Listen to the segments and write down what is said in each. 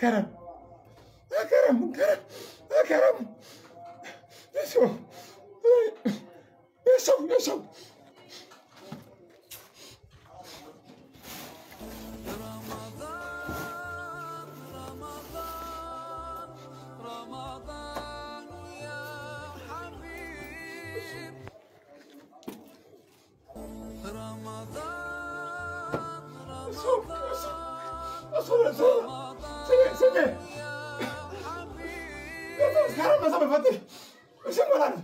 كرم كرم كرم كرم يسوع يسوع يسوع رمضان يا حبيب رمضان sekarang masa berfatih usia malam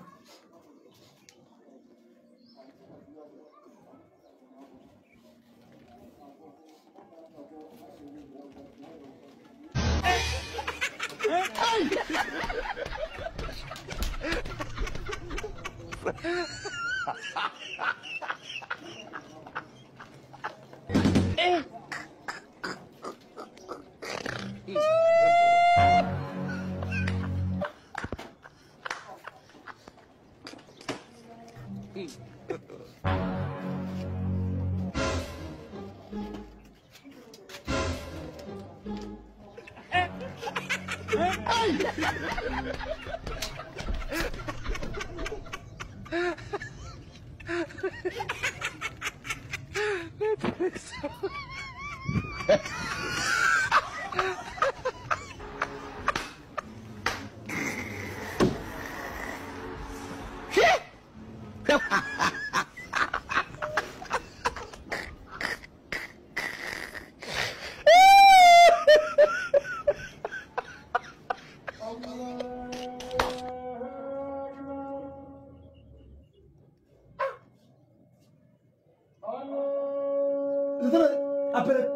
Après,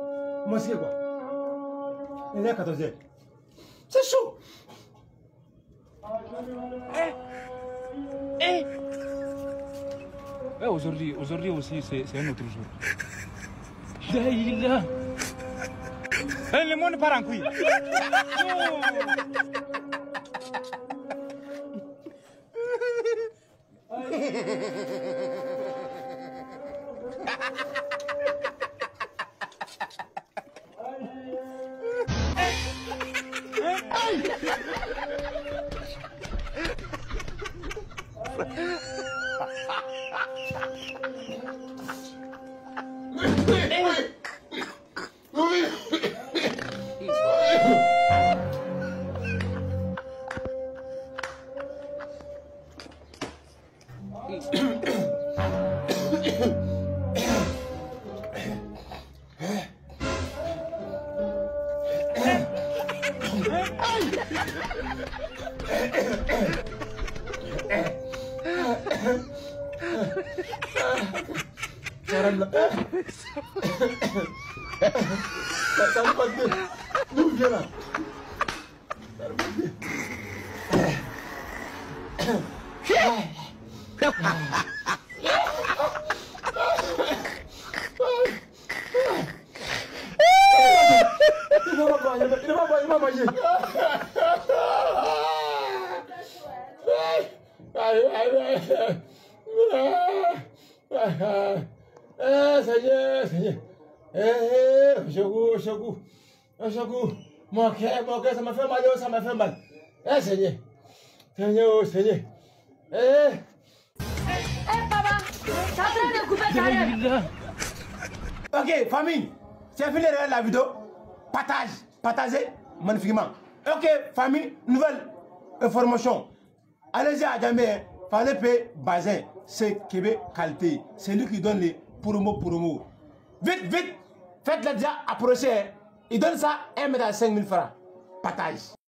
moi c'est quoi? Il est à 14h. C'est chaud. Aujourd'hui aussi, c'est un autre jour. Là. Le monde part en couille. Mon cœur, ça m'a fait mal, ça m'a fait mal. Eh, Seigneur. Seigneur, Seigneur. Papa, ça train de couper carrière. Ok, famille, c'est fini de la vidéo. Partagez magnifiquement. Ok, famille, nouvelle information. Allez-y à jamais, fallait payer Bazin, c'est Québec qualité. C'est lui qui donne les promos. Vite, faites-le déjà approcher. Il donne ça 1,5 000 francs. Partage.